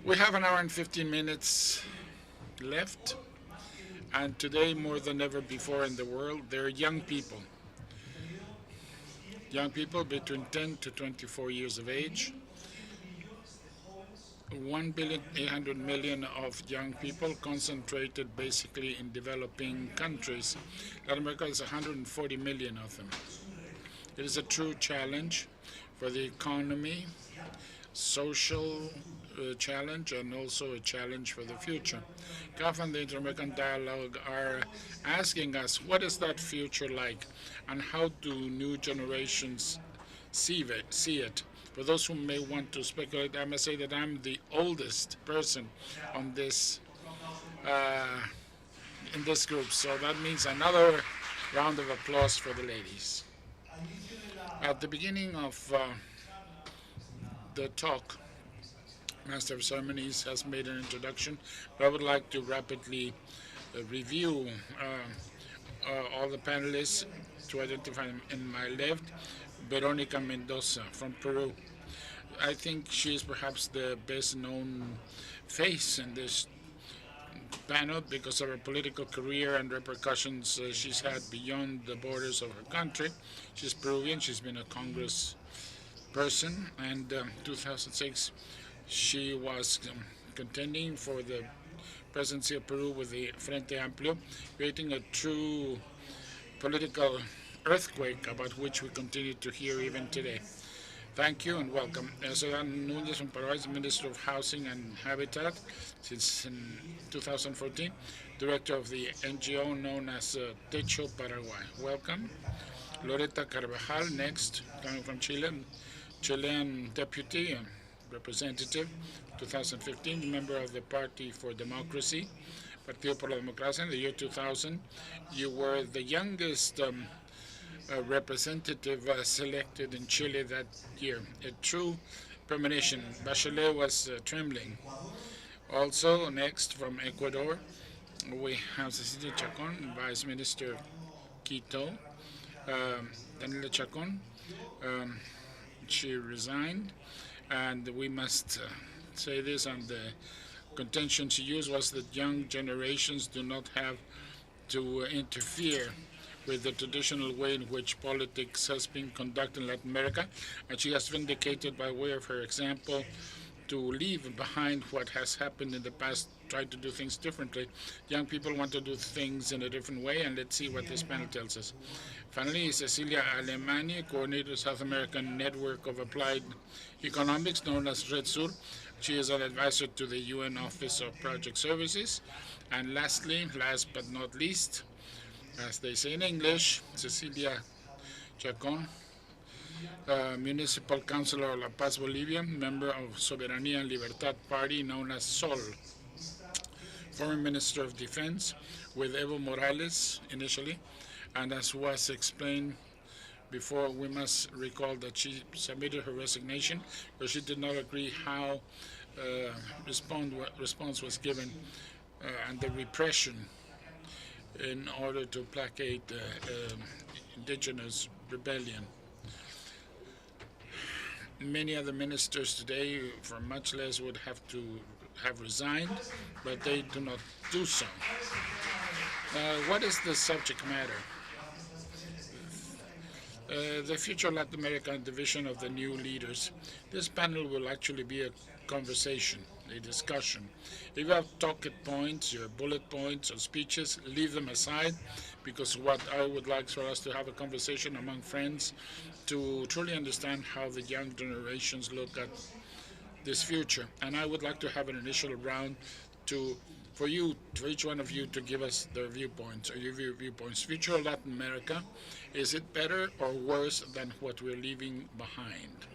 We have an hour and 15 minutes left, and today more than ever before in the world, there are young people between 10 to 24 years of age. 1,800,000,000 of young people concentrated basically in developing countries. Latin America is 140 million of them. It is a true challenge for the economy, social challenge, and also a challenge for the future. CAF and the Inter-American Dialogue are asking us, what is that future like, and how do new generations see it? For those who may want to speculate, I must say that I'm the oldest person on this in this group, so that means another round of applause for the ladies. At the beginning of the talk, Master of Ceremonies has made an introduction, but I would like to rapidly review all the panelists to identify them. In my left, Verónika Mendoza from Peru. I think she is perhaps the best known face in this panel because of her political career and repercussions she's had beyond the borders of her country. She's Peruvian, she's been a Congress person, and in 2006 she was contending for the presidency of Peru with the Frente Amplio, creating a true political earthquake about which we continue to hear even today. Thank you and welcome. Soledad Núñez from Paraguay is Minister of Housing and Habitat since 2014, Director of the NGO known as Techo Paraguay. Welcome. Loreto Carvajal, next, coming from Chile, Chilean Deputy and Representative, 2015, member of the Party for Democracy, Partido por la Democracia. In the year 2000, you were the youngest representative selected in Chile that year. A true premonition. Bachelet was trembling. Also, next from Ecuador, we have Cecilia Chacón, Vice Minister of Quito. Daniela Chacón, she resigned, and we must say this, and the contention she used was that young generations do not have to interfere with the traditional way in which politics has been conducted in Latin America, and she has vindicated by way of her example to leave behind what has happened in the past, try to do things differently. Young people want to do things in a different way, and let's see what this panel tells us. Finally, Cecilia Alemany, coordinator of South American Network of Applied Economics, known as Red Sur. She is an advisor to the UN Office of Project Services. And lastly, last but not least, as they say in English, Cecilia Chacón, Municipal Councilor of La Paz, Bolivia, member of Soberanía and Libertad Party, known as SOL, former Minister of Defense with Evo Morales initially, and as was explained before, we must recall that she submitted her resignation because she did not agree how response was given and the repression in order to placate indigenous rebellion. Many other ministers today, for much less, would have to have resigned, but they do not do so. What is the subject matter? The future Latin American division of the new leaders. This panel will actually be a conversation, a discussion. If you have talking points, your bullet points or speeches, leave them aside, because what I would like for us to have a conversation among friends to truly understand how the young generations look at this future. And I would like to have an initial round for each one of you to give us their viewpoints, or your viewpoints. Future of Latin America, is it better or worse than what we're leaving behind?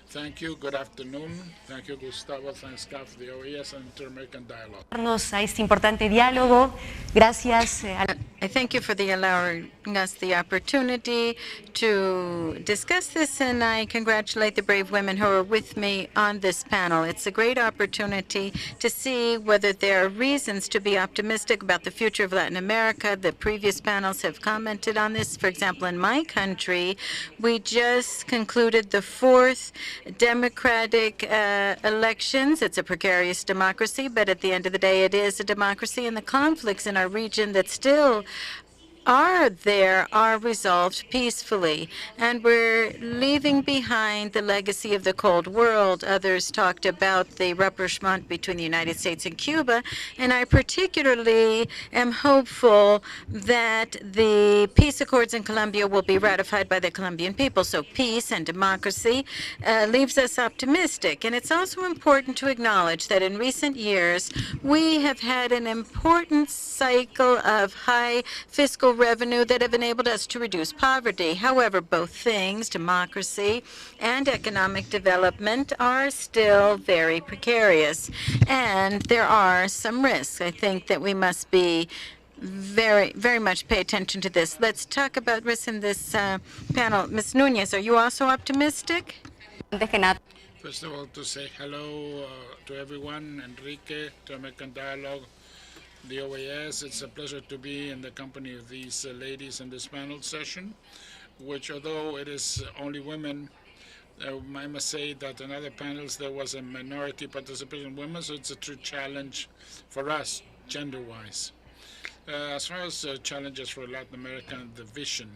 Thank you. Good afternoon. Thank you, Gustavo. Thanks, CAF, the OES, and Inter-American Dialogue. A este importante diálogo. Gracias a I thank you for allowing us the opportunity to discuss this, and I congratulate the brave women who are with me on this panel. It's a great opportunity to see whether there are reasons to be optimistic about the future of Latin America. The previous panels have commented on this. For example, in my country, we just concluded the fourth democratic elections. It's a precarious democracy, but at the end of the day, it is a democracy, and the conflicts in our region that still are resolved peacefully. And we're leaving behind the legacy of the Cold War. Others talked about the rapprochement between the United States and Cuba. And I particularly am hopeful that the peace accords in Colombia will be ratified by the Colombian people. So peace and democracy leaves us optimistic. And it's also important to acknowledge that in recent years, we have had an important cycle of high fiscal revenue that have enabled us to reduce poverty. However, both things, democracy and economic development, are still very precarious. And there are some risks. I think that we must be very much pay attention to this. Let's talk about risks in this panel. Ms. Núñez, are you also optimistic? First of all, to say hello to everyone, Enrique, to American Dialogue, the OAS. It's a pleasure to be in the company of these ladies in this panel session, which, although it is only women, I must say that in other panels there was a minority participation of women, so it's a true challenge for us, gender-wise. As far as challenges for Latin America and the vision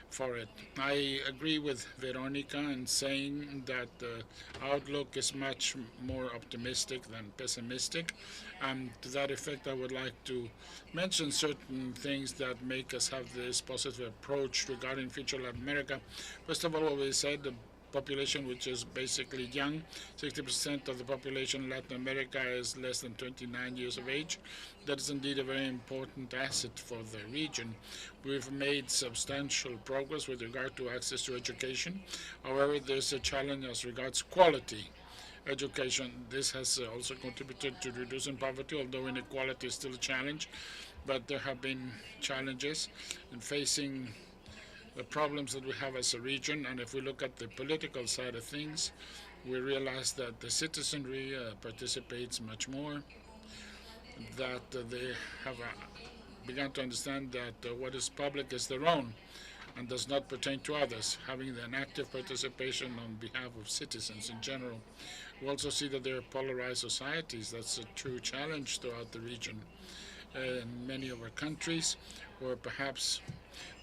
for it, I agree with Veronika in saying that the outlook is much more optimistic than pessimistic. To that effect, I would like to mention certain things that make us have this positive approach regarding future Latin America. First of all, what we said, the population, which is basically young. 60% of the population in Latin America is less than 29 years of age. That is indeed a very important asset for the region. We've made substantial progress with regard to access to education. However, there's a challenge as regards quality education. This has also contributed to reducing poverty, although inequality is still a challenge. But there have been challenges in facing the problems that we have as a region. And if we look at the political side of things, we realize that the citizenry participates much more, that they have begun to understand that what is public is their own and does not pertain to others, having an active participation on behalf of citizens in general. We also see that there are polarized societies. That's a true challenge throughout the region. In many of our countries, where perhaps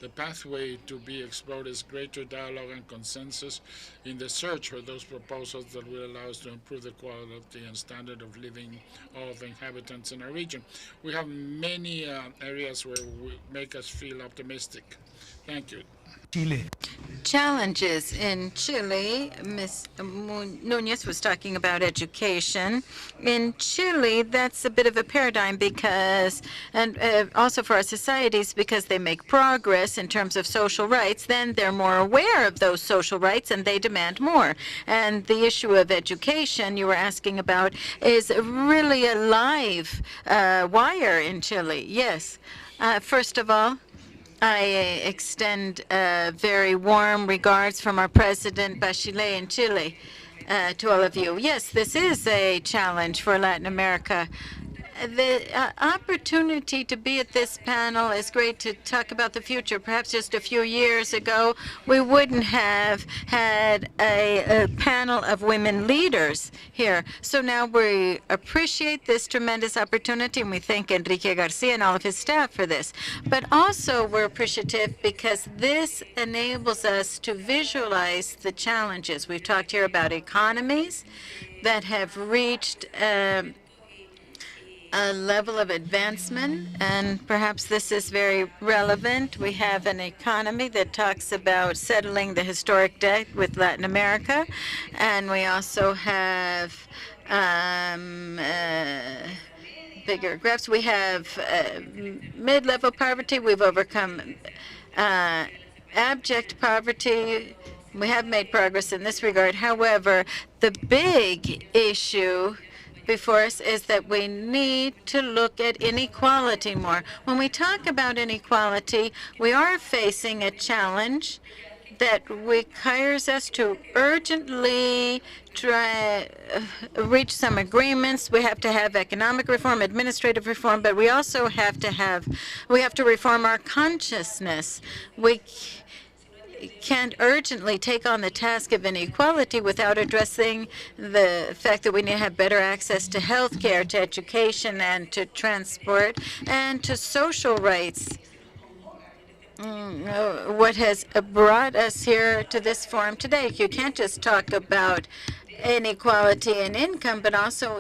the pathway to be explored is greater dialogue and consensus in the search for those proposals that will allow us to improve the quality and standard of living of inhabitants in our region. We have many areas where we make us feel optimistic. Thank you. Chile. Challenges in Chile. Ms. Núñez was talking about education. In Chile, that's a bit of a paradigm because, and also for our societies, because they make progress in terms of social rights, then they're more aware of those social rights and they demand more. And the issue of education you were asking about is really a live wire in Chile. Yes. First of all, I extend very warm regards from our president, Bachelet, in Chile, to all of you. Yes, this is a challenge for Latin America. The opportunity to be at this panel is great to talk about the future. Perhaps just a few years ago, we wouldn't have had a panel of women leaders here. So now we appreciate this tremendous opportunity, and we thank Enrique Garcia and all of his staff for this. But also we're appreciative because this enables us to visualize the challenges. We've talked here about economies that have reached a level of advancement, and perhaps this is very relevant. We have an economy that talks about settling the historic debt with Latin America, and we also have bigger graphs. We have mid-level poverty. We've overcome abject poverty. We have made progress in this regard. However, the big issue before us is that we need to look at inequality more. When we talk about inequality, we are facing a challenge that requires us to urgently try reach some agreements. We have to have economic reform, administrative reform, but we also have to reform our consciousness. We can't urgently take on the task of inequality without addressing the fact that we need to have better access to health care, to education, and to transport, and to social rights. What has brought us here to this forum today. You can't just talk about inequality in income, but also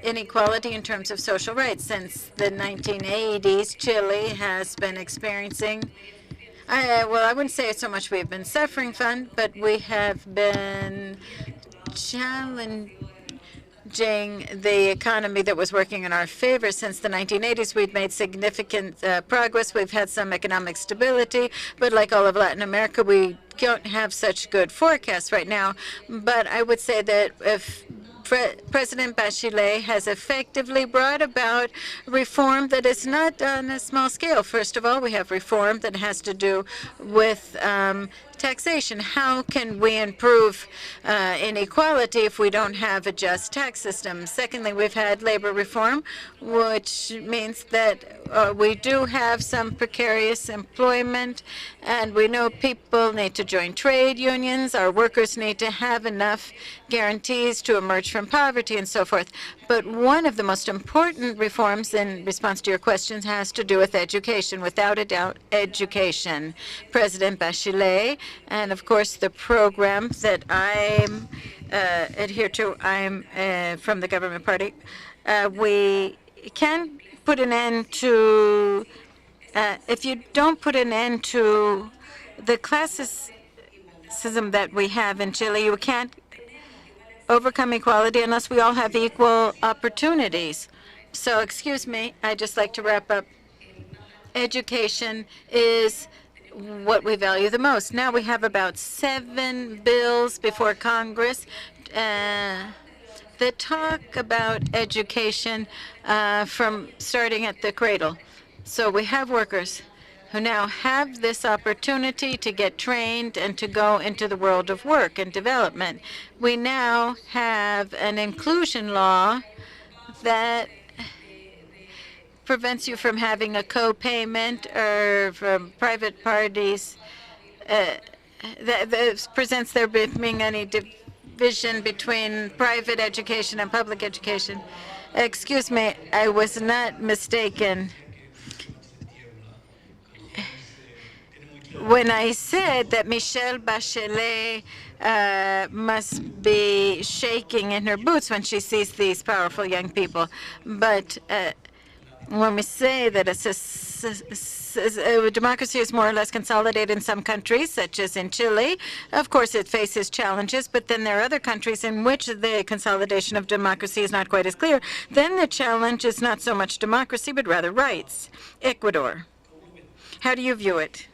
inequality in terms of social rights. Since the 1980s, Chile has been experiencing, well, I wouldn't say so much we've been suffering from, but we have been challenging the economy that was working in our favor since the 1980s. We've made significant progress. We've had some economic stability, but like all of Latin America, we don't have such good forecasts right now. But I would say that if President Bachelet has effectively brought about reform that is not on a small scale. First of all, we have reform that has to do with taxation. How can we improve inequality if we don't have a just tax system? Secondly, we've had labor reform, which means that we do have some precarious employment, and we know people need to join trade unions. Our workers need to have enough guarantees to emerge from poverty and so forth. But one of the most important reforms in response to your questions has to do with education. Without a doubt, education. President Bachelet, and of course the program that I adhere to, I'm from the government party, we can put an end to, if you don't put an end to the classism that we have in Chile, you can't overcome equality unless we all have equal opportunities. So, excuse me, I'd just like to wrap up. Education is what we value the most. Now we have about 7 bills before Congress that talk about education from starting at the cradle. So we have workers who now have this opportunity to get trained and to go into the world of work and development. We now have an inclusion law that prevents you from having a co-payment or from private parties that presents there being any division between private education and public education. Excuse me, I was not mistaken when I said that Michelle Bachelet must be shaking in her boots when she sees these powerful young people. But when we say that democracy is more or less consolidated in some countries, such as in Chile, of course it faces challenges, but then there are other countries in which the consolidation of democracy is not quite as clear. Then the challenge is not so much democracy, but rather rights. Ecuador. How do you view it?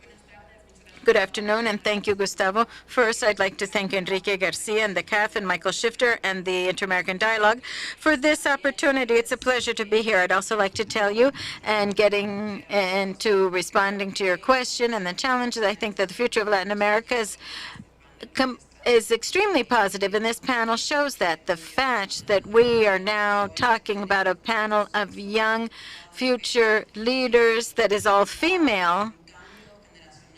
Good afternoon, and thank you, Gustavo. First, I'd like to thank Enrique Garcia and the CAF and Michael Shifter and the Inter-American Dialogue for this opportunity. It's a pleasure to be here. I'd also like to tell you, and getting into responding to your question and the challenges, I think that the future of Latin America is extremely positive, and this panel shows that. The fact that we are now talking about a panel of young future leaders that is all female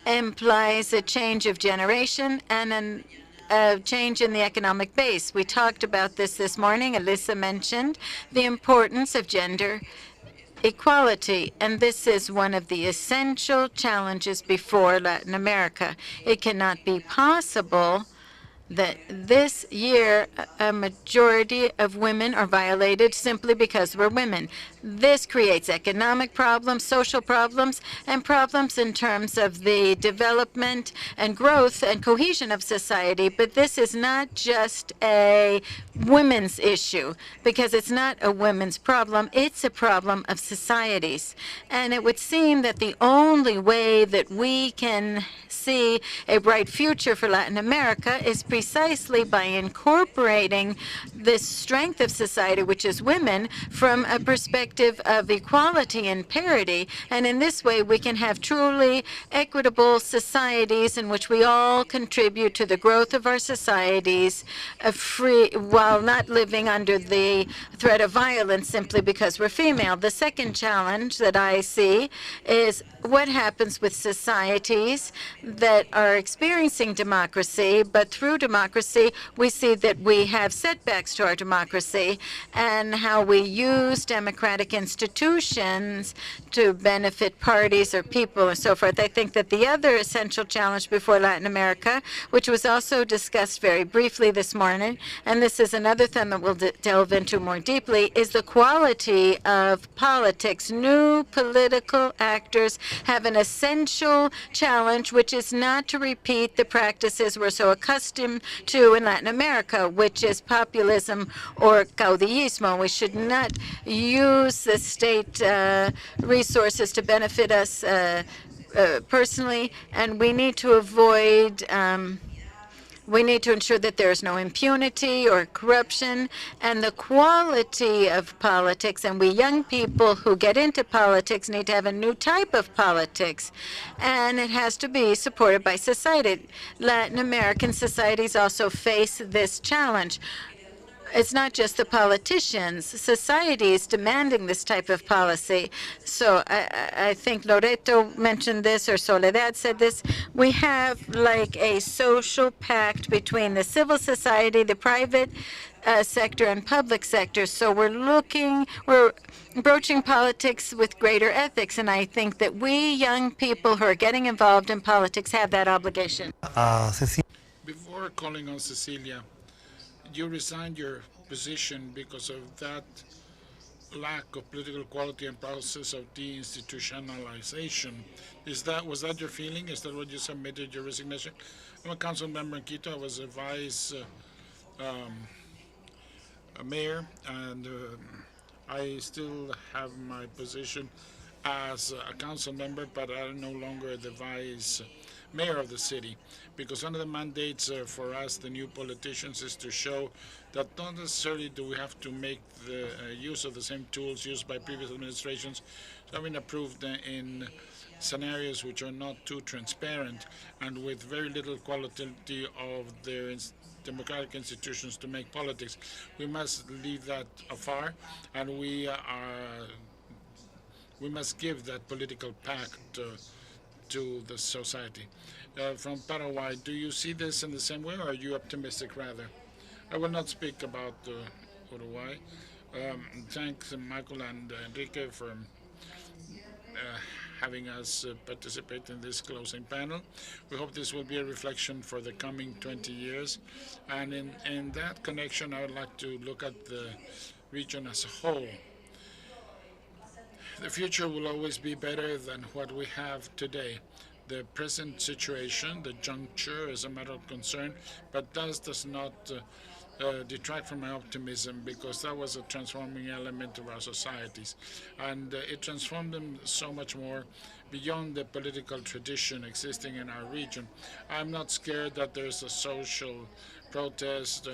implies a change of generation and a change in the economic base. We talked about this morning. Alyssa mentioned the importance of gender equality, and this is one of the essential challenges before Latin America. It cannot be possible that this year a majority of women are violated simply because we're women. This creates economic problems, social problems, and problems in terms of the development and growth and cohesion of society. But this is not just a women's issue, because it's not a women's problem, it's a problem of societies. And it would seem that the only way that we can see a bright future for Latin America is precisely by incorporating this strength of society, which is women, from a perspective of equality and parity. And in this way, we can have truly equitable societies in which we all contribute to the growth of our societies, free while not living under the threat of violence simply because we're female. The second challenge that I see is what happens with societies that are experiencing democracy, but through democracy, we see that we have setbacks to our democracy, and how we use democratic institutions to benefit parties or people and so forth. I think that the other essential challenge before Latin America, which was also discussed very briefly this morning, and this is another theme that we'll delve into more deeply, is the quality of politics. New political actors have an essential challenge, which is not to repeat the practices we're so accustomed to in Latin America, which is populism or caudillismo. We should not use the state resources to benefit us personally, and we need to avoid we need to ensure that there is no impunity or corruption, and the quality of politics. And we young people who get into politics need to have a new type of politics, and it has to be supported by society. Latin American societies also face this challenge. It's not just the politicians. Society is demanding this type of policy. So I think Loreto mentioned this, or Soledad said this. We have like a social pact between the civil society, the private sector, and public sector. So we're approaching politics with greater ethics. And I think that we young people who are getting involved in politics have that obligation. Before calling on Cecilia, you resigned your position because of that lack of political quality and process of deinstitutionalization. Was that your feeling? Is that what you submitted your resignation? I'm a council member in Quito. I was a vice mayor, and I still have my position as a council member, but I'm no longer the vice mayor of the city, because one of the mandates for us, the new politicians, is to show that not necessarily do we have to make the use of the same tools used by previous administrations, having approved in scenarios which are not too transparent and with very little quality of their democratic institutions to make politics. We must leave that afar, and we must give that political pact to the society. From Paraguay, do you see this in the same way, or are you optimistic rather? I will not speak about Uruguay. Thanks, Michael and Enrique, for having us participate in this closing panel. We hope this will be a reflection for the coming 20 years. And in that connection, I would like to look at the region as a whole. The future will always be better than what we have today. The present situation, the juncture, is a matter of concern, but does not detract from my optimism, because that was a transforming element of our societies. And it transformed them so much more beyond the political tradition existing in our region. I'm not scared that there's a social protest,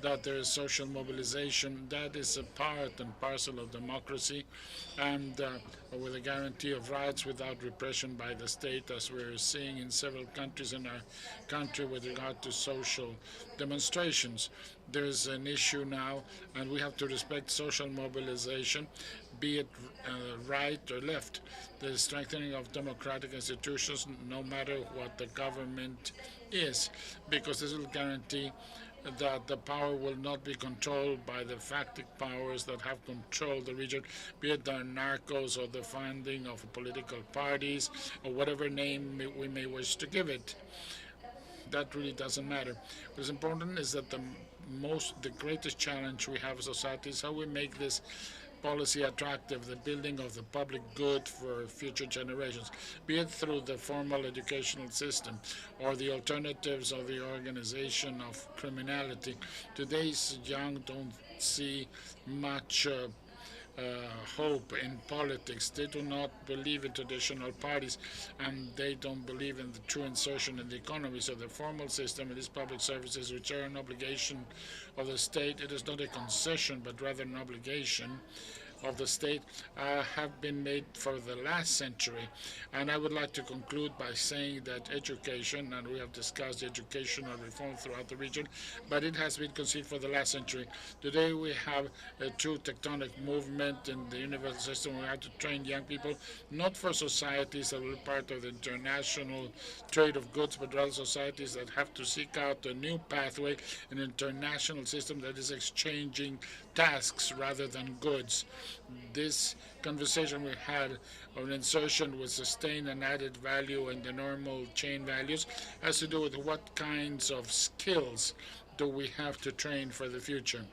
that there is social mobilization. That is a part and parcel of democracy, and with a guarantee of rights without repression by the state, as we're seeing in several countries in our country with regard to social demonstrations. There's an issue now, and we have to respect social mobilization, be it right or left. The strengthening of democratic institutions, no matter what the government is, because this will guarantee that the power will not be controlled by the factic powers that have controlled the region, be it the narcos or the funding of political parties or whatever name we may wish to give it. That really doesn't matter. What's important is that the greatest challenge we have as society is how we make this policy attractive, the building of the public good for future generations, be it through the formal educational system or the alternatives of the organization of criminality. Today's young don't see much hope in politics. They do not believe in traditional parties, and they don't believe in the true insertion in the economy. So the formal system in these public services, which are an obligation of the state, it is not a concession, but rather an obligation of the state, have been made for the last century. And I would like to conclude by saying that education, and we have discussed educational reform throughout the region, but it has been conceived for the last century. Today we have a true tectonic movement in the universal system. We have to train young people, not for societies that will be part of the international trade of goods, but rather societies that have to seek out a new pathway, an international system that is exchanging tasks rather than goods. This conversation we had on insertion with sustained and added value in the normal chain values has to do with what kinds of skills do we have to train for the future.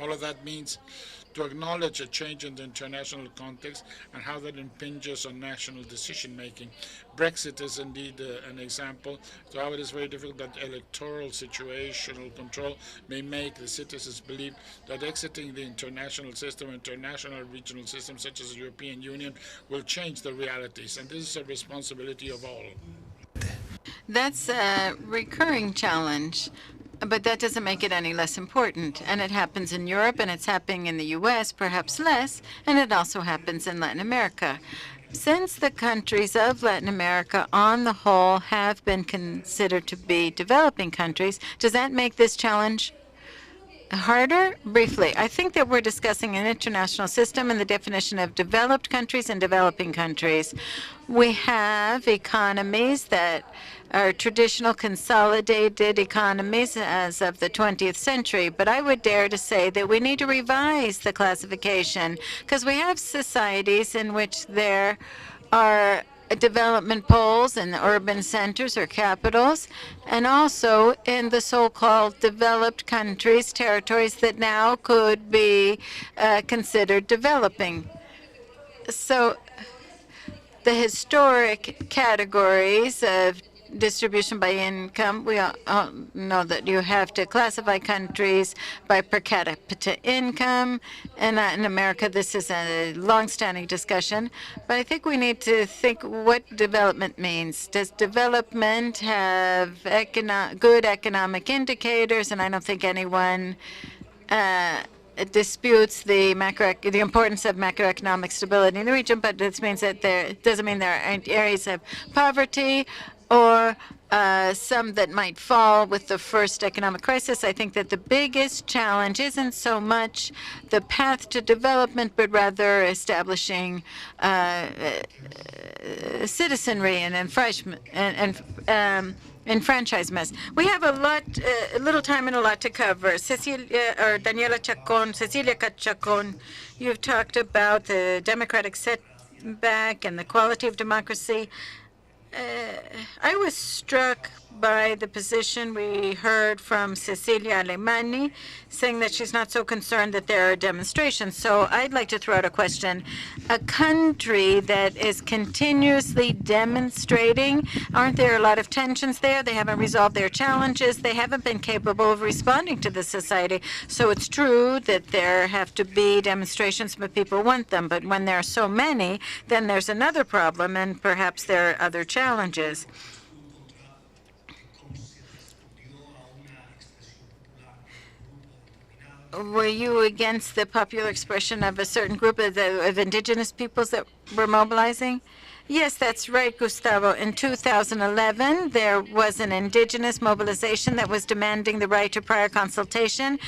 All of that means to acknowledge a change in the international context and how that impinges on national decision-making. Brexit is indeed an example. So how it is very difficult that electoral situational control may make the citizens believe that exiting the international system, international regional systems such as the European Union, will change the realities. And this is a responsibility of all. That's a recurring challenge. But that doesn't make it any less important. And it happens in Europe, and it's happening in the U.S., perhaps less, and it also happens in Latin America. Since the countries of Latin America, on the whole, have been considered to be developing countries, does that make this challenge harder? Briefly, I think that we're discussing an international system and the definition of developed countries and developing countries. We have economies that are traditional consolidated economies as of the 20th century, but I would dare to say that we need to revise the classification because we have societies in which there are development poles in the urban centers or capitals, and also in the so-called developed countries, territories that now could be considered developing. So the historic categories of distribution by income, we all know that you have to classify countries by per capita income. And in America, this is a long-standing discussion. But I think we need to think what development means. Does development have good economic indicators? And I don't think anyone disputes the importance of macroeconomic stability in the region, but this means that it doesn't mean there aren't areas of poverty or some that might fall with the first economic crisis. I think that the biggest challenge isn't so much the path to development, but rather establishing citizenry and enfranchisement. We have a little time and a lot to cover. Daniela Chacón, Cecilia Chacón, you've talked about the democratic setback and the quality of democracy. I was struck by the position we heard from Cecilia Alemany, saying that she's not so concerned that there are demonstrations. So I'd like to throw out a question. A country that is continuously demonstrating, aren't there a lot of tensions there? They haven't resolved their challenges. They haven't been capable of responding to the society. So it's true that there have to be demonstrations, but people want them. But when there are so many, then there's another problem, and perhaps there are other challenges. Were you against the popular expression of a certain group of indigenous peoples that were mobilizing? Yes, that's right, Gustavo. In 2011, there was an indigenous mobilization that was demanding the right to prior consultation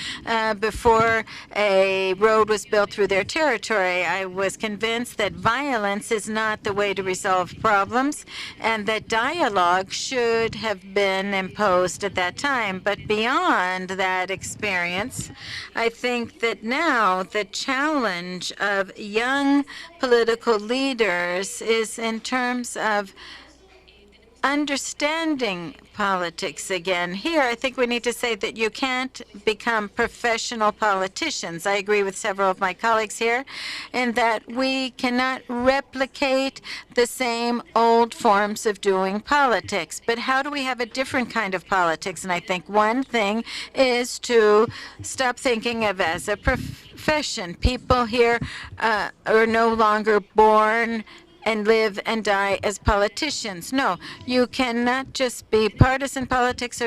before a road was built through their territory. I was convinced that violence is not the way to resolve problems and that dialogue should have been imposed at that time. But beyond that experience, I think that now the challenge of young political leaders is in terms of understanding politics again. Here, I think we need to say that you can't become professional politicians. I agree with several of my colleagues here in that we cannot replicate the same old forms of doing politics. But how do we have a different kind of politics? And I think one thing is to stop thinking of as a profession. People here are no longer born and live and die as politicians. No, you cannot just be partisan politics.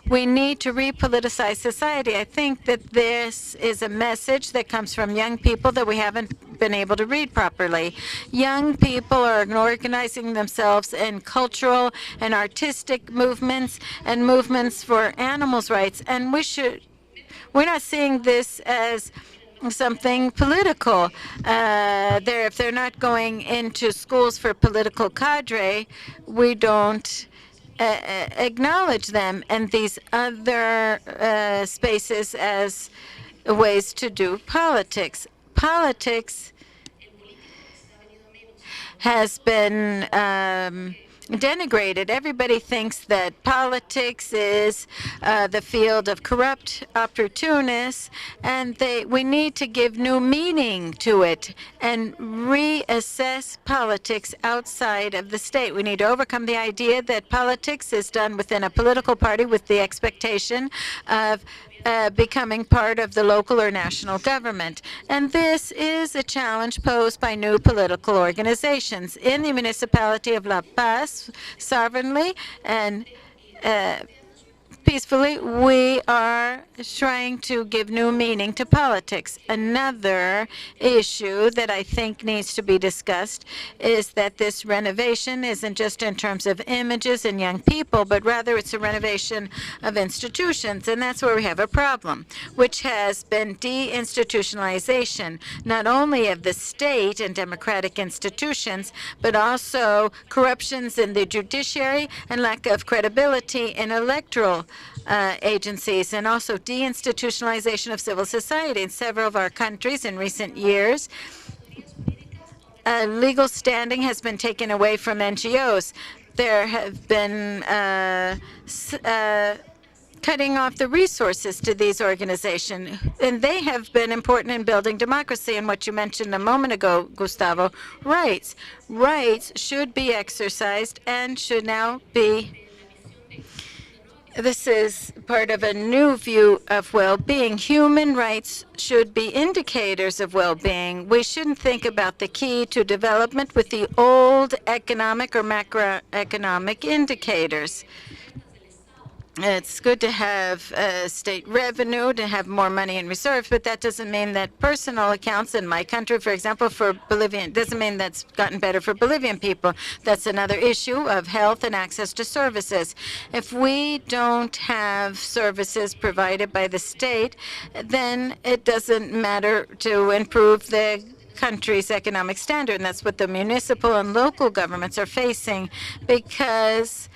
We need to repoliticize society. I think that this is a message that comes from young people that we haven't been able to read properly. Young people are organizing themselves in cultural and artistic movements and movements for animals' rights. And we're not seeing this as something political. If they're not going into schools for political cadre, we don't acknowledge them and these other spaces as ways to do politics. Politics has been denigrated. Everybody thinks that politics is the field of corrupt opportunists, and we need to give new meaning to it and reassess politics outside of the state. We need to overcome the idea that politics is done within a political party with the expectation of becoming part of the local or national government. And this is a challenge posed by new political organizations. In the municipality of La Paz, sovereignly and peacefully, we are trying to give new meaning to politics. Another issue that I think needs to be discussed is that this renovation isn't just in terms of images and young people, but rather it's a renovation of institutions. And that's where we have a problem, which has been deinstitutionalization, not only of the state and democratic institutions, but also corruptions in the judiciary and lack of credibility in electoral agencies, and also deinstitutionalization of civil society. In several of our countries in recent years, legal standing has been taken away from NGOs. There have been cutting off the resources to these organizations, and they have been important in building democracy. And what you mentioned a moment ago, Gustavo, rights should be exercised and should now be. This is part of a new view of well-being. Human rights should be indicators of well-being. We shouldn't think about the key to development with the old economic or macroeconomic indicators. It's good to have state revenue, to have more money in reserve, but that doesn't mean that personal accounts in my country, for example, for Bolivian, doesn't mean that's gotten better for Bolivian people. That's another issue of health and access to services. If we don't have services provided by the state, then it doesn't matter to improve the country's economic standard, and that's what the municipal and local governments are facing, because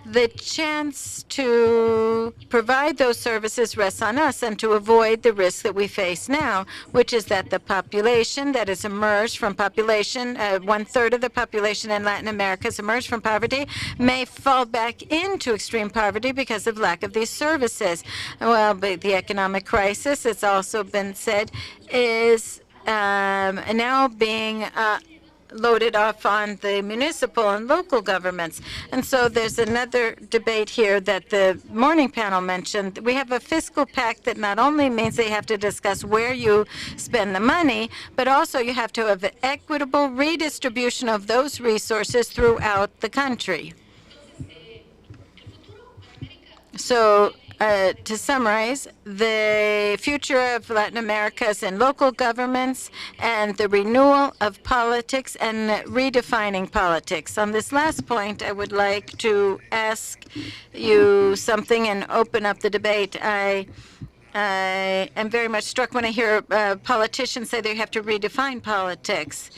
the chance to provide those services rests on us and to avoid the risk that we face now, which is that the population that has emerged from population, 1/3 of the population in Latin America has emerged from poverty, may fall back into extreme poverty because of lack of these services. Well, the economic crisis, it's also been said, is now being loaded off on the municipal and local governments. And so there's another debate here that the morning panel mentioned. We have a fiscal pact that not only means they have to discuss where you spend the money, but also you have to have equitable redistribution of those resources throughout the country. So to summarize, the future of Latin America is in local governments and the renewal of politics and redefining politics. On this last point, I would like to ask you something and open up the debate. I am very much struck when I hear politicians say they have to redefine politics.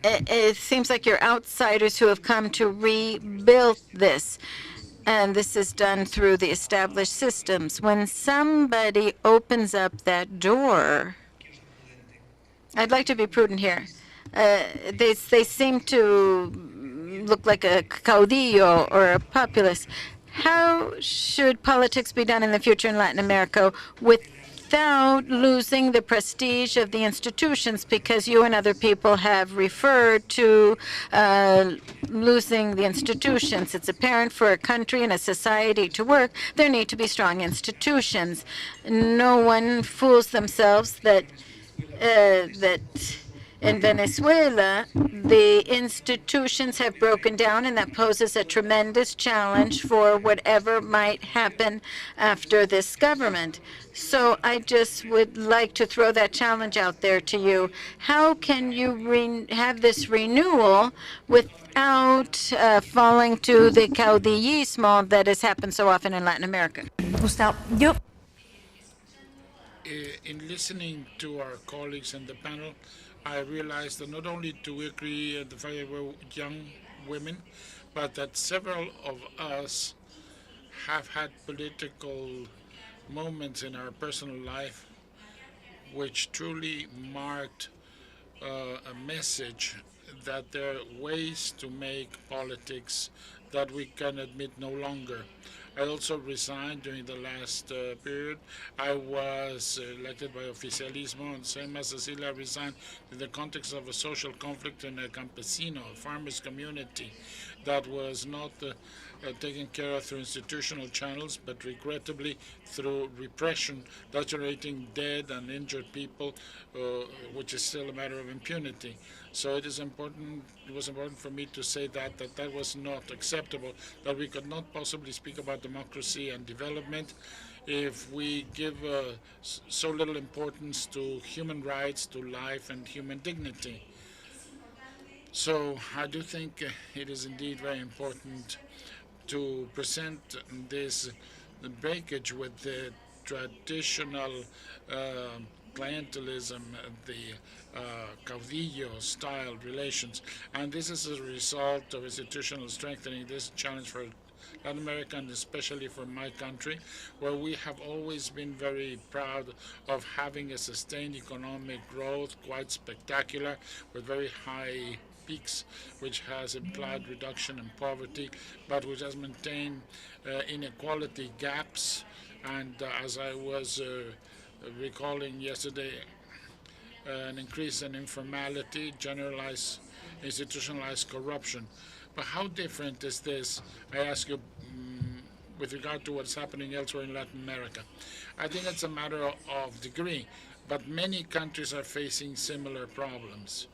It seems like you're outsiders who have come to rebuild this. And this is done through the established systems. When somebody opens up that door, I'd like to be prudent here. They seem to look like a caudillo or a populist. How should politics be done in the future in Latin America without losing the prestige of the institutions? Because you and other people have referred to losing the institutions. It's apparent for a country and a society to work, there need to be strong institutions. No one fools themselves that in Venezuela, the institutions have broken down, and that poses a tremendous challenge for whatever might happen after this government. So I just would like to throw that challenge out there to you. How can you have this renewal without falling to the caudillismo that has happened so often in Latin America? Gustau, In listening to our colleagues in the panel, I realized that not only do we agree at the fact that we're young women, but that several of us have had political moments in our personal life which truly marked a message that there are ways to make politics that we can admit no longer. I also resigned during the last period. I was elected by oficialismo, and same as Cecilia, resigned in the context of a social conflict in a campesino, a farmer's community, that was not taken care of through institutional channels, but regrettably through repression, that's generating dead and injured people, which is still a matter of impunity. So it was important for me to say that was not acceptable, that we could not possibly speak about democracy and development if we give so little importance to human rights, to life and human dignity. So I do think it is indeed very important to present this breakage with the traditional clientelism, the caudillo-style relations. And this is a result of institutional strengthening. This challenge for Latin America, and especially for my country, where we have always been very proud of having a sustained economic growth, quite spectacular, with very high peaks, which has implied reduction in poverty, but which has maintained inequality gaps. And as I was recalling yesterday, an increase in informality, generalized institutionalized corruption. But how different is this, I ask you, with regard to what's happening elsewhere in Latin America? I think it's a matter of degree, but many countries are facing similar problems.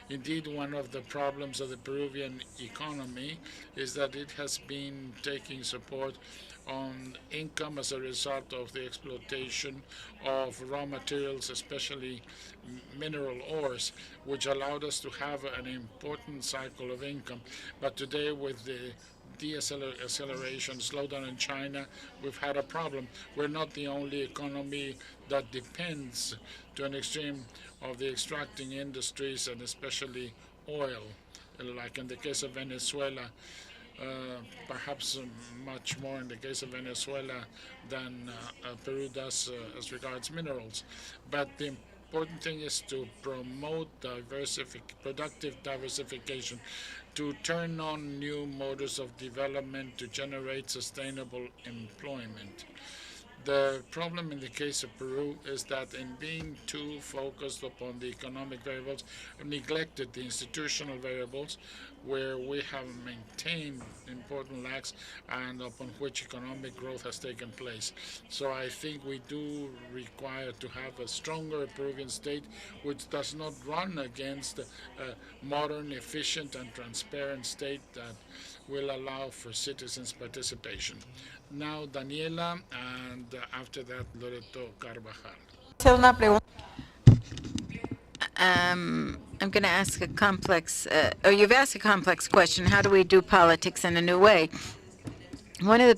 Indeed, one of the problems of the Peruvian economy is that it has been taking support on income as a result of the exploitation of raw materials, especially mineral ores, which allowed us to have an important cycle of income. But today, with the deceleration, slowdown in China, we've had a problem. We're not the only economy that depends to an extreme of the extracting industries, and especially oil, like in the case of Venezuela, perhaps much more in the case of Venezuela than Peru does as regards minerals. But the important thing is to promote productive diversification, to turn on new modes of development to generate sustainable employment. The problem in the case of Peru is that in being too focused upon the economic variables, neglected the institutional variables, where we have maintained important lacks and upon which economic growth has taken place. So I think we do require to have a stronger Peruvian state which does not run against a modern, efficient and transparent state that will allow for citizens' participation. Now Daniela, and after that Loreto Carvajal. I'm going to ask a complex, or you've asked a complex question. How do we do politics in a new way? One of the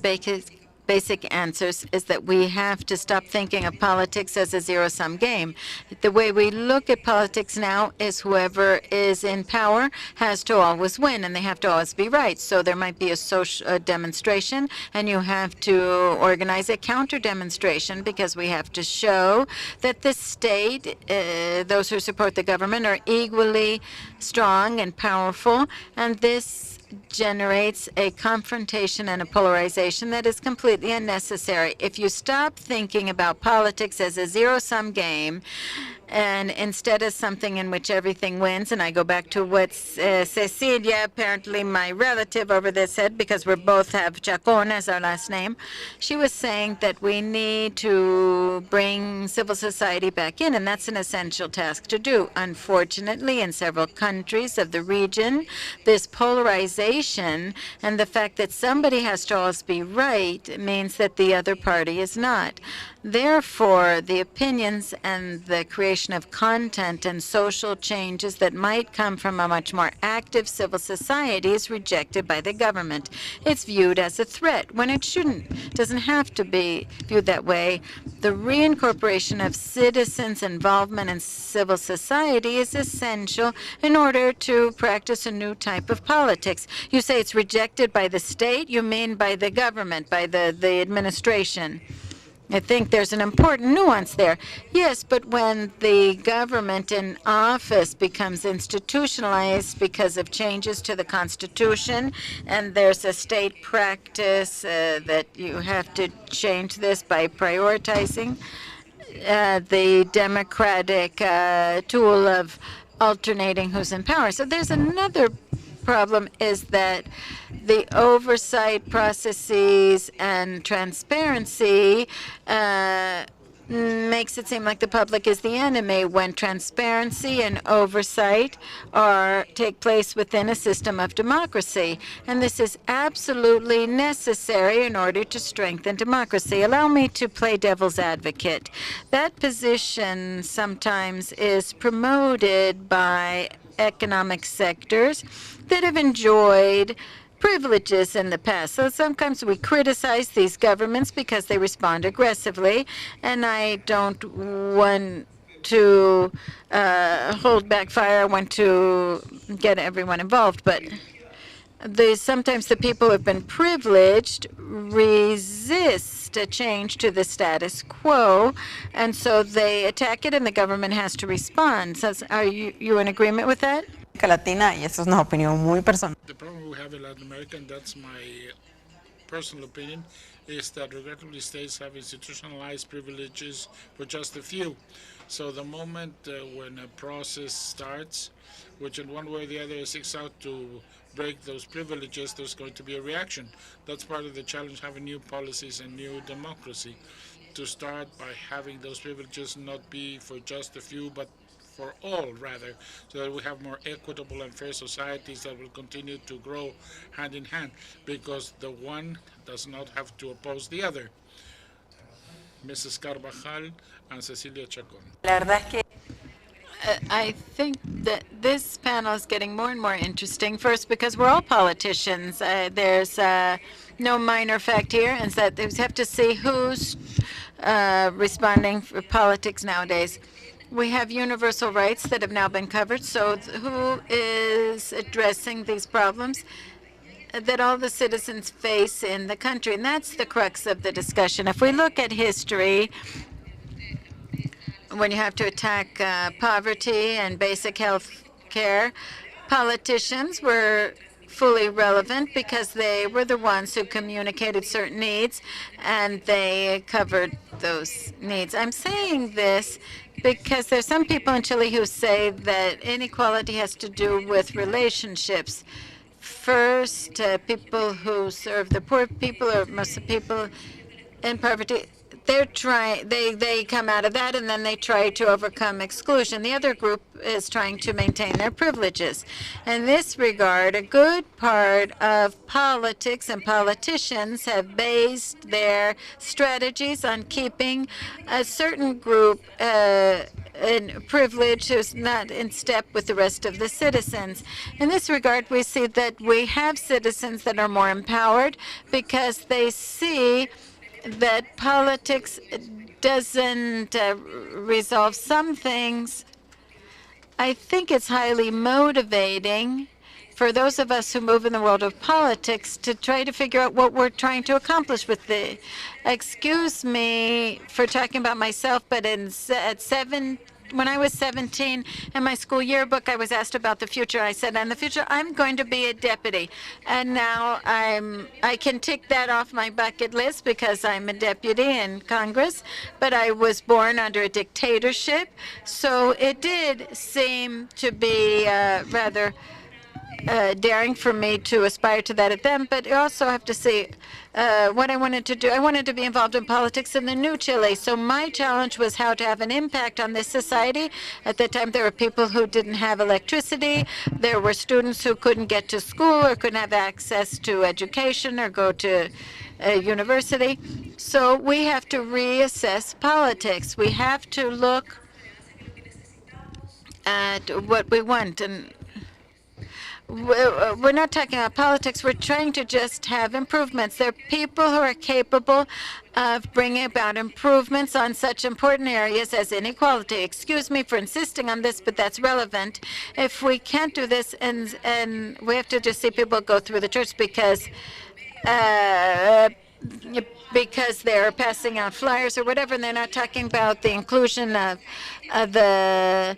basic answers is that we have to stop thinking of politics as a zero-sum game. The way we look at politics now is whoever is in power has to always win, and they have to always be right. So there might be a social demonstration, and you have to organize a counter-demonstration, because we have to show that the state, those who support the government, are equally strong and powerful, and this generates a confrontation and a polarization that is completely unnecessary. If you stop thinking about politics as a zero-sum game, and instead of something in which everything wins, and I go back to what Cecilia, apparently my relative over there, said, because we both have Chacón as our last name, she was saying that we need to bring civil society back in, and that's an essential task to do. Unfortunately, in several countries of the region, this polarization and the fact that somebody has to always be right means that the other party is not. Therefore, the opinions and the creation of content and social changes that might come from a much more active civil society is rejected by the government. It's viewed as a threat when it shouldn't. It doesn't have to be viewed that way. The reincorporation of citizens' involvement in civil society is essential in order to practice a new type of politics. You say it's rejected by the state, you mean by the government, by the administration. I think there's an important nuance there. Yes, but when the government in office becomes institutionalized because of changes to the Constitution, and there's a state practice that you have to change this by prioritizing the democratic tool of alternating who's in power. So there's another problem, is that the oversight processes and transparency makes it seem like the public is the enemy when transparency and oversight take place within a system of democracy. And this is absolutely necessary in order to strengthen democracy. Allow me to play devil's advocate. That position sometimes is promoted by economic sectors that have enjoyed privileges in the past. So sometimes we criticize these governments because they respond aggressively, and I don't want to hold back fire. I want to get everyone involved, but sometimes the people who have been privileged resist a change to the status quo, and so they attack it, and the government has to respond. So are you in agreement with that? Latina, y eso es una opinión muy personal. The problem we have in Latin America, and that's my personal opinion, is that regrettably states have institutionalized privileges for just a few. So the moment when a process starts, which in one way or the other seeks out to break those privileges, there's going to be a reaction. That's part of the challenge, having new policies and new democracy, to start by having those privileges not be for just a few, but for all, rather, so that we have more equitable and fair societies that will continue to grow hand in hand, because the one does not have to oppose the other. Mrs. Carvajal and Cecilia Chacón. La verdad es que I think that this panel is getting more and more interesting. First, because we're all politicians. There's no minor fact here, and that we have to see who's responding for politics nowadays. We have universal rights that have now been covered. So who is addressing these problems that all the citizens face in the country? And that's the crux of the discussion. If we look at history, when you have to attack poverty and basic health care, politicians were fully relevant because they were the ones who communicated certain needs and they covered those needs. I'm saying this because there's some people in Chile who say that inequality has to do with relationships. First, people who serve the poor people, or most of the people in poverty, they come out of that, and then they try to overcome exclusion. The other group is trying to maintain their privileges. In this regard, a good part of politics and politicians have based their strategies on keeping a certain group in privilege who's not in step with the rest of the citizens. In this regard, we see that we have citizens that are more empowered because they see that politics doesn't resolve some things. I think it's highly motivating for those of us who move in the world of politics to try to figure out what we're trying to accomplish with the. Excuse me for talking about myself, but when I was 17 in my school yearbook, I was asked about the future. I said, in the future, I'm going to be a deputy. And now I can tick that off my bucket list because I'm a deputy in Congress, but I was born under a dictatorship. So it did seem to be rather daring for me to aspire to that at them, but I also have to say what I wanted to do. I wanted to be involved in politics in the new Chile. So my challenge was how to have an impact on this society. At the time, there were people who didn't have electricity. There were students who couldn't get to school or couldn't have access to education or go to a university. So we have to reassess politics. We have to look at what we want. And we're not talking about politics. We're trying to just have improvements. There are people who are capable of bringing about improvements on such important areas as inequality. Excuse me for insisting on this, but that's relevant. If we can't do this, and we have to just see people go through the church because they're passing out flyers or whatever, and they're not talking about the inclusion of the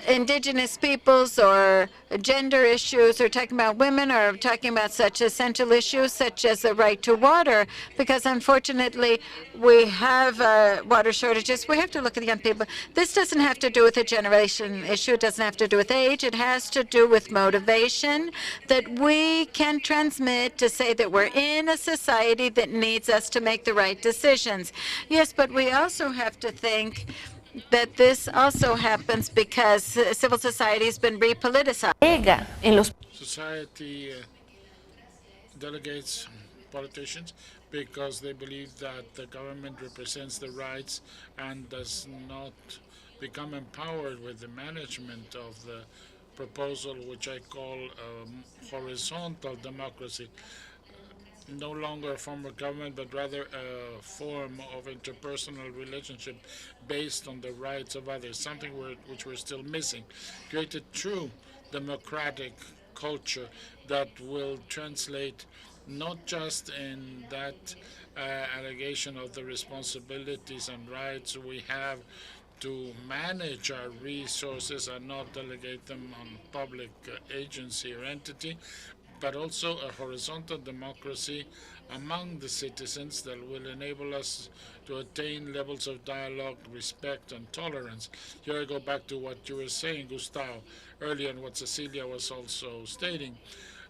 indigenous peoples or gender issues, or talking about women, or talking about such essential issues such as the right to water, because unfortunately we have water shortages. We have to look at the young people. This doesn't have to do with a generation issue. It doesn't have to do with age. It has to do with motivation that we can transmit to say that we're in a society that needs us to make the right decisions. Yes, but we also have to think that this also happens because civil society has been repoliticized. Society delegates politicians because they believe that the government represents the rights and does not become empowered with the management of the proposal, which I call horizontal democracy. No longer a form of government, but rather a form of interpersonal relationship based on the rights of others, something which we're still missing. Create a true democratic culture that will translate not just in that allegation of the responsibilities and rights we have to manage our resources and not delegate them on public agency or entity, but also a horizontal democracy among the citizens that will enable us to attain levels of dialogue, respect, and tolerance. Here I go back to what you were saying, Gustau, earlier, and what Cecilia was also stating.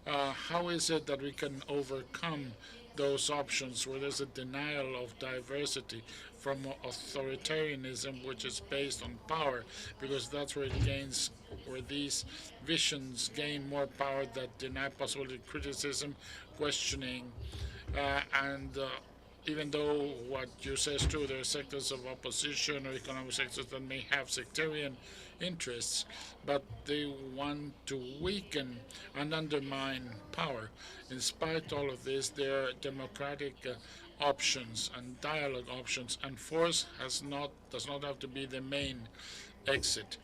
How is it that we can overcome those options where there's a denial of diversity from authoritarianism, which is based on power, because that's where these visions gain more power, that deny possibility of criticism, questioning, and even though what you say is true, there are sectors of opposition or economic sectors that may have sectarian interests, but they want to weaken and undermine power. In spite of all of this, there are democratic options and dialogue options, and force does not have to be the main exit.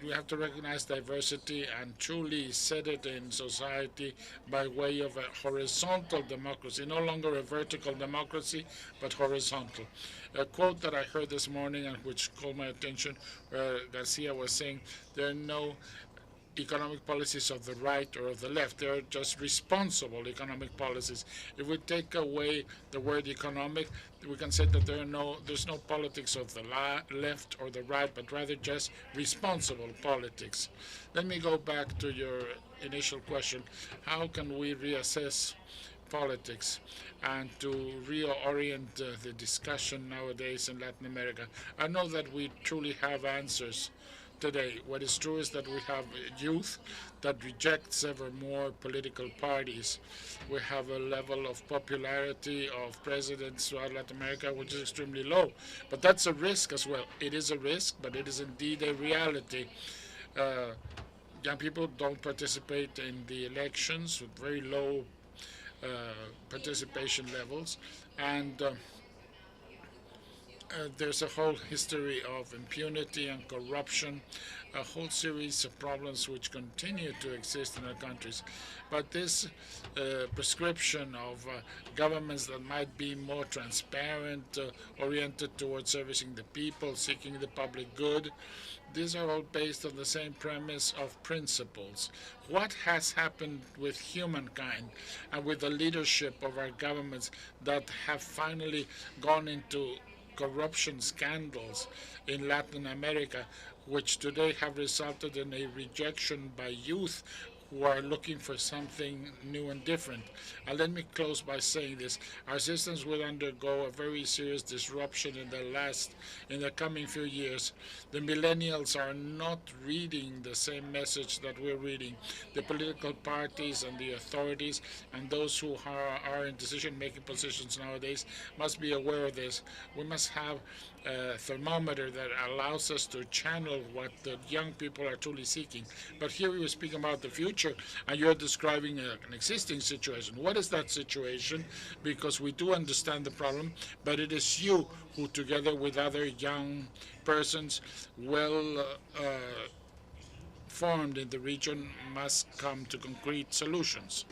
We have to recognize diversity and truly set it in society by way of a horizontal democracy, no longer a vertical democracy, but horizontal. A quote that I heard this morning and which called my attention, where Garcia was saying there are no economic policies of the right or of the left. They're just responsible economic policies. If we take away the word economic, we can say that there's no politics of the left or the right, but rather just responsible politics. Let me go back to your initial question. How can we reassess politics and to reorient the discussion nowadays in Latin America? I know that we truly have answers today. What is true is that we have youth that rejects ever more political parties. We have a level of popularity of presidents throughout Latin America which is extremely low. But that's a risk as well. It is a risk, but it is indeed a reality. Young people don't participate in the elections with very low participation levels, and there's a whole history of impunity and corruption, a whole series of problems which continue to exist in our countries. But this prescription of governments that might be more transparent, oriented towards servicing the people, seeking the public good, these are all based on the same premise of principles. What has happened with humankind and with the leadership of our governments that have finally gone into corruption scandals in Latin America, which today have resulted in a rejection by youth who are looking for something new and different. And let me close by saying this. Our systems will undergo a very serious disruption in the coming few years. The millennials are not reading the same message that we're reading. The political parties and the authorities and those who are in decision-making positions nowadays must be aware of this. We must have a thermometer that allows us to channel what the young people are truly seeking. But here we were speaking about the future, and you're describing an existing situation. What is that situation? Because we do understand the problem, but it is you who, together with other young persons, well formed in the region, must come to concrete solutions.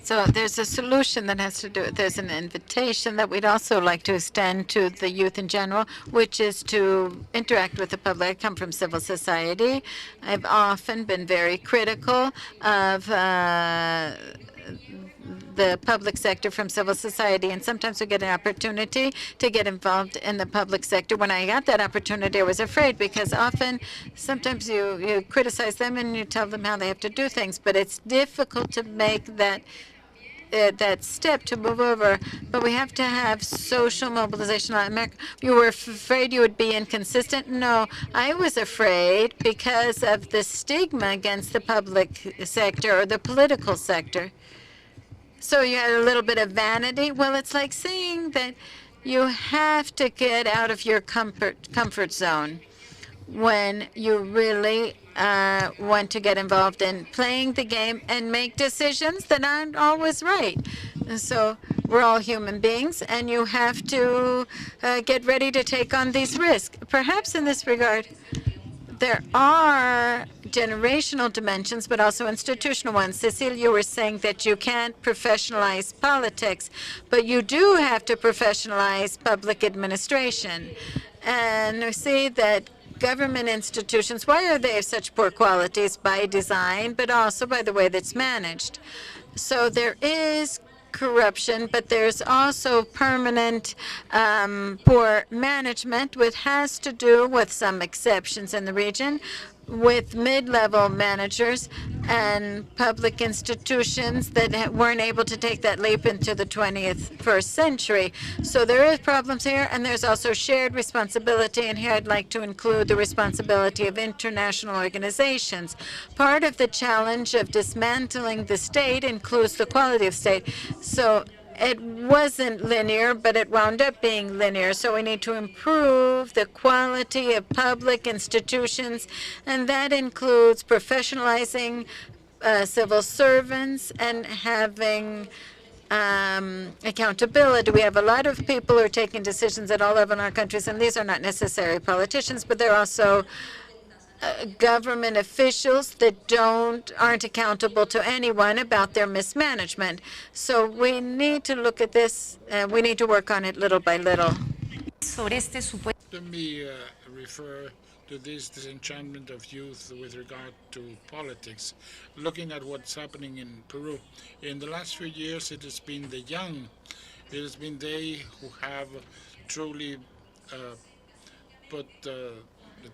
So there's a solution that has to do with, there's an invitation that we'd also like to extend to the youth in general, which is to interact with the public. I come from civil society. I've often been very critical of the public sector from civil society, and sometimes we get an opportunity to get involved in the public sector. When I got that opportunity, I was afraid because sometimes you criticize them and you tell them how they have to do things, but it's difficult to make that step to move over. But we have to have social mobilization. You were afraid you would be inconsistent? No, I was afraid because of the stigma against the public sector or the political sector. So you had a little bit of vanity. Well, it's like saying that you have to get out of your comfort zone when you really want to get involved in playing the game and make decisions that aren't always right. And so we're all human beings, and you have to get ready to take on these risks. Perhaps in this regard, there are generational dimensions, but also institutional ones. Cecilia, you were saying that you can't professionalize politics, but you do have to professionalize public administration. And we see that government institutions, why are they of such poor qualities? By design, but also by the way that's managed. So there is corruption, but there's also permanent poor management, which has to do with some exceptions in the region, with mid-level managers and public institutions that weren't able to take that leap into the 21st century. So there is problems here, and there's also shared responsibility, and here I'd like to include the responsibility of international organizations. Part of the challenge of dismantling the state includes the quality of state. So it wasn't linear, but it wound up being linear. So we need to improve the quality of public institutions, and that includes professionalizing civil servants and having accountability. We have a lot of people who are taking decisions at all levels in our countries, and these are not necessarily politicians, but they're also government officials that aren't accountable to anyone about their mismanagement. So we need to look at this. We need to work on it little by little. Let me refer to this disenchantment of youth with regard to politics. Looking at what's happening in Peru, in the last few years, it has been the young. It has been they who have truly put the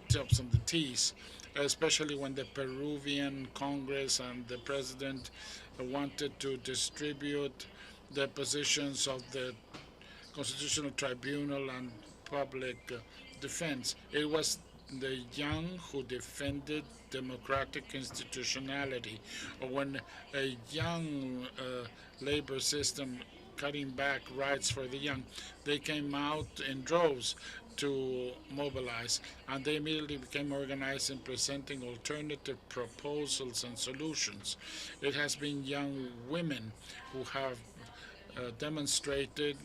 tops on the T's, especially when the Peruvian Congress and the president wanted to distribute the positions of the Constitutional Tribunal and public defense. It was the young who defended democratic institutionality. When a young labor system cutting back rights for the young, they came out in droves to mobilize, and they immediately became organized in presenting alternative proposals and solutions. It has been young women who have demonstrated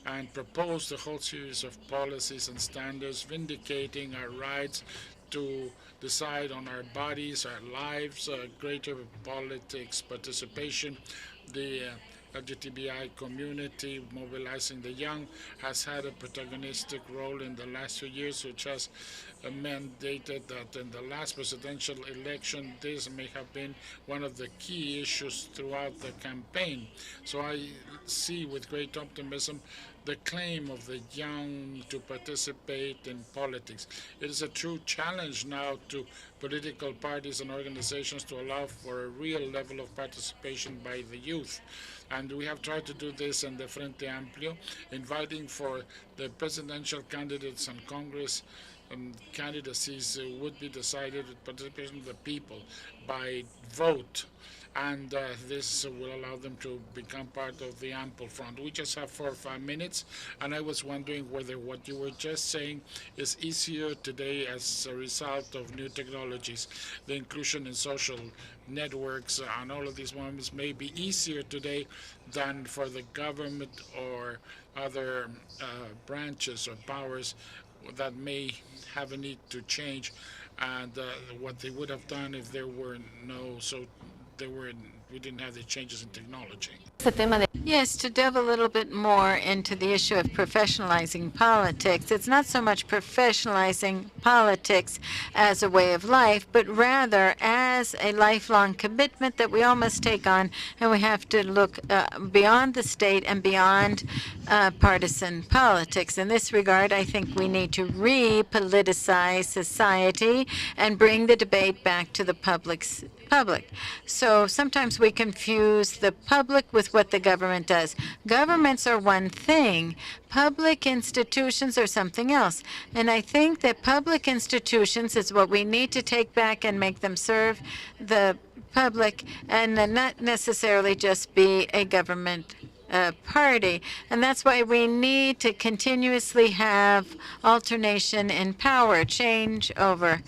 and proposed a whole series of policies and standards vindicating our rights to decide on our bodies, our lives, greater politics participation. The LGBTI community, mobilizing the young, has had a protagonistic role in the last 2 years, which has mandated that in the last presidential election, this may have been one of the key issues throughout the campaign. So I see with great optimism the claim of the young to participate in politics. It is a true challenge now to political parties and organizations to allow for a real level of participation by the youth. And we have tried to do this in the Frente Amplio, inviting for the presidential candidates and Congress candidacies would be decided with participation of the people by vote. And this will allow them to become part of the Ample Front. We just have 4 or 5 minutes, and I was wondering whether what you were just saying is easier today as a result of new technologies. The inclusion in social networks and all of these moments may be easier today than for the government or other branches or powers that may have a need to change, and what they would have done if there were we didn't have the changes in technology. Yes, to delve a little bit more into the issue of professionalizing politics, it's not so much professionalizing politics as a way of life, but rather as a lifelong commitment that we all must take on, and we have to look beyond the state and beyond partisan politics. In this regard, I think we need to re-politicize society and bring the debate back to the public. So sometimes we confuse the public with what the government does. Governments are one thing. Public institutions are something else. And I think that public institutions is what we need to take back and make them serve the public and not necessarily just be a government party. And that's why we need to continuously have alternation in power, change over.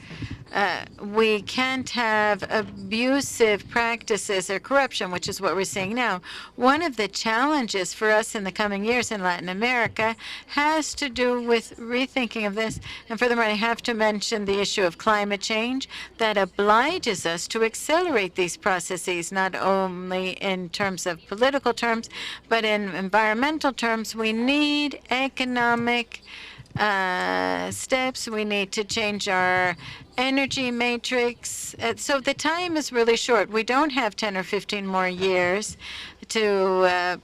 We can't have abusive practices or corruption, which is what we're seeing now. One of the challenges for us in the coming years in Latin America has to do with rethinking of this. And furthermore, I have to mention the issue of climate change that obliges us to accelerate these processes, not only in terms of political terms, but in environmental terms. We need economic steps. We need to change our energy matrix. So the time is really short. We don't have 10 or 15 more years to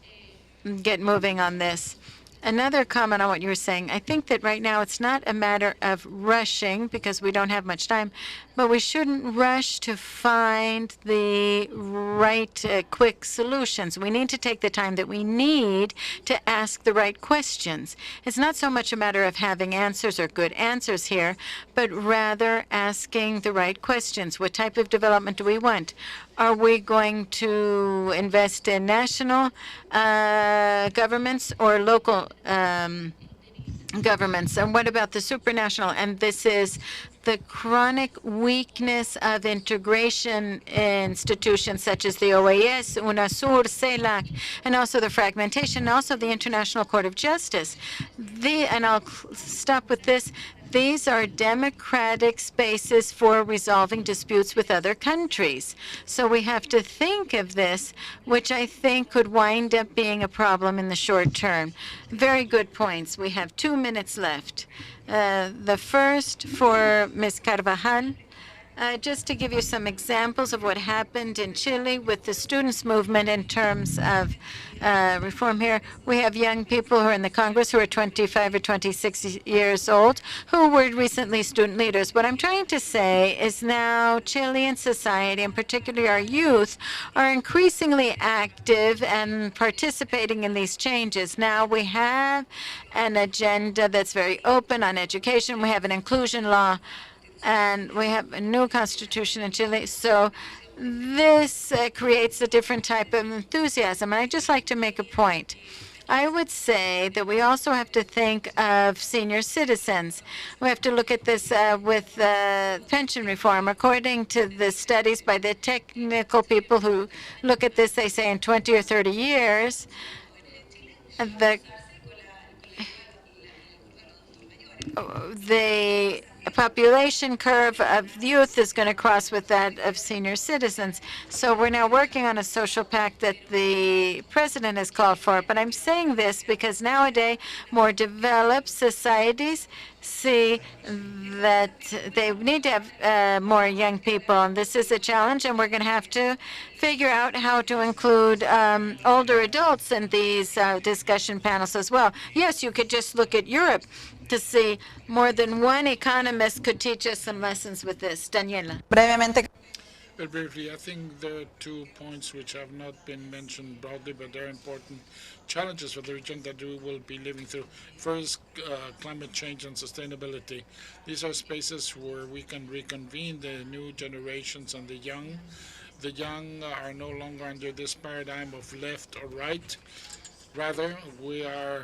get moving on this. Another comment on what you were saying, I think that right now it's not a matter of rushing because we don't have much time, but we shouldn't rush to find the right quick solutions. We need to take the time that we need to ask the right questions. It's not so much a matter of having answers or good answers here, but rather asking the right questions. What type of development do we want? Are we going to invest in national governments or local governments? And what about the supranational? And this is the chronic weakness of integration institutions such as the OAS, UNASUR, CELAC, and also the fragmentation, and also the International Court of Justice. And I'll stop with this. These are democratic spaces for resolving disputes with other countries. So we have to think of this, which I think could wind up being a problem in the short term. Very good points. We have 2 minutes left. The first for Ms. Carvajal. Just to give you some examples of what happened in Chile with the students' movement in terms of reform here. We have young people who are in the Congress who are 25 or 26 years old who were recently student leaders. What I'm trying to say is now Chilean society, and particularly our youth, are increasingly active and participating in these changes. Now we have an agenda that's very open on education. We have an inclusion law. And we have a new constitution in Chile. So this creates a different type of enthusiasm. And I'd just like to make a point. I would say that we also have to think of senior citizens. We have to look at this with pension reform. According to the studies by the technical people who look at this, they say in 20 or 30 years, the the population curve of youth is going to cross with that of senior citizens. So we're now working on a social pact that the president has called for. But I'm saying this because nowadays more developed societies see that they need to have more young people, and this is a challenge, and we're going to have to figure out how to include older adults in these discussion panels as well. Yes, you could just look at Europe to see more than one economist could teach us some lessons with this. Daniela. Brevemente, Very briefly, I think there are 2 points which have not been mentioned broadly, but they're important challenges for the region that we will be living through. First, climate change and sustainability. These are spaces where we can reconvene the new generations and the young. The young are no longer under this paradigm of left or right. Rather, we are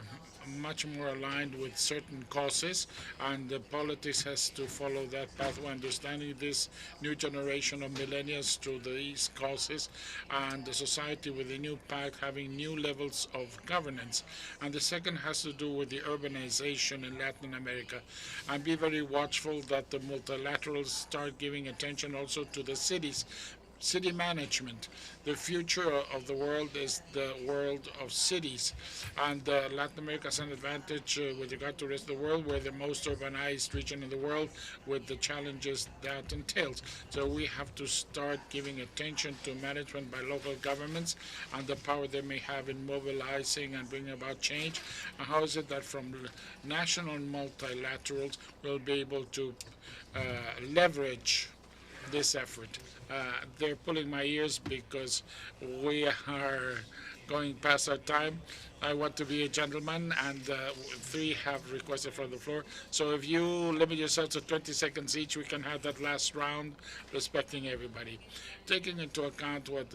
much more aligned with certain causes, and the politics has to follow that pathway, understanding this new generation of millennials to these causes, and the society with the new pact having new levels of governance. And the second has to do with the urbanization in Latin America, and be very watchful that the multilaterals start giving attention also to the cities. City management. The future of the world is the world of cities. And Latin America has an advantage with regard to the rest of the world. We're the most urbanized region in the world with the challenges that entails. So we have to start giving attention to management by local governments and the power they may have in mobilizing and bringing about change. And how is it that from national multilaterals we'll be able to leverage this effort? They're pulling my ears because we are going past our time. I want to be a gentleman, and 3 have requested for the floor. So if you limit yourselves to 20 seconds each, we can have that last round, respecting everybody. Taking into account what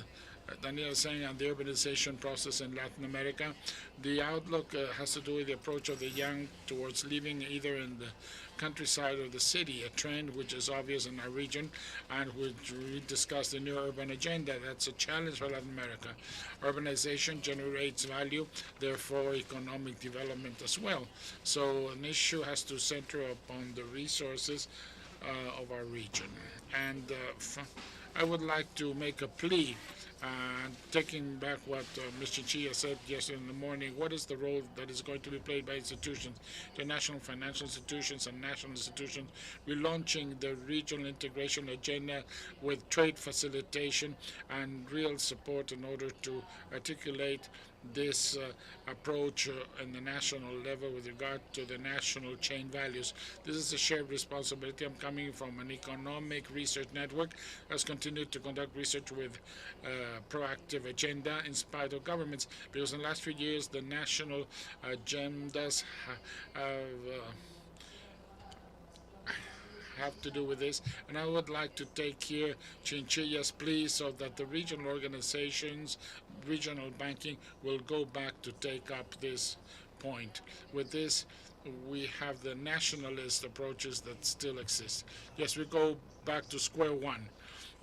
Daniela is saying on the urbanization process in Latin America, the outlook has to do with the approach of the young towards living either in the countryside or the city, a trend which is obvious in our region and which we discussed the new urban agenda. That's a challenge for Latin America. Urbanization generates value, therefore economic development as well. So an issue has to center upon the resources of our region. And I would like to make a plea, taking back what Mr. Chia said yesterday in the morning. What is the role that is going to be played by institutions, international financial institutions and national institutions, relaunching the regional integration agenda with trade facilitation and real support in order to articulate this approach in the national level with regard to the national chain values. This is a shared responsibility. I'm coming from an economic research network that has continued to conduct research with proactive agenda in spite of governments, because in the last few years the national agendas have to do with this, and I would like to take here Chinchilla's plea so that the regional organizations, regional banking will go back to take up this point. With this, we have the nationalist approaches that still exist. Yes, we go back to square one.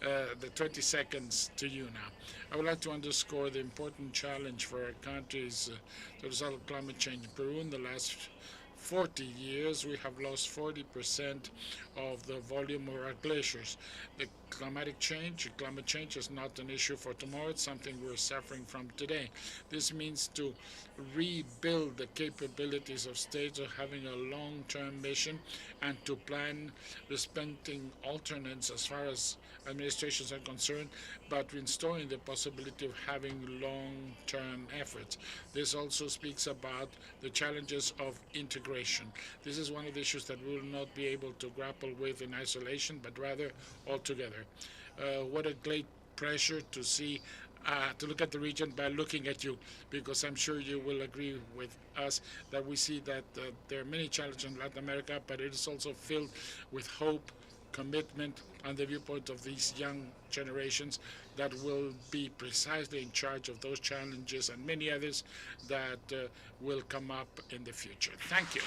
The 20 seconds to you now. I would like to underscore the important challenge for our countries to result of climate change. In Peru, in the last 40 years, we have lost 40% of the volume of our glaciers. The climate change is not an issue for tomorrow. It's something we're suffering from today. This means to rebuild the capabilities of states of having a long-term mission and to plan respecting alternates as far as administrations are concerned, but restoring the possibility of having long-term efforts. This also speaks about the challenges of integration. This is one of the issues that we will not be able to grapple with in isolation, but rather all together. What a great pleasure to see, to look at the region by looking at you, because I'm sure you will agree with us that we see that there are many challenges in Latin America, but it is also filled with hope, commitment, and the viewpoint of these young generations that will be precisely in charge of those challenges and many others that will come up in the future. Thank you.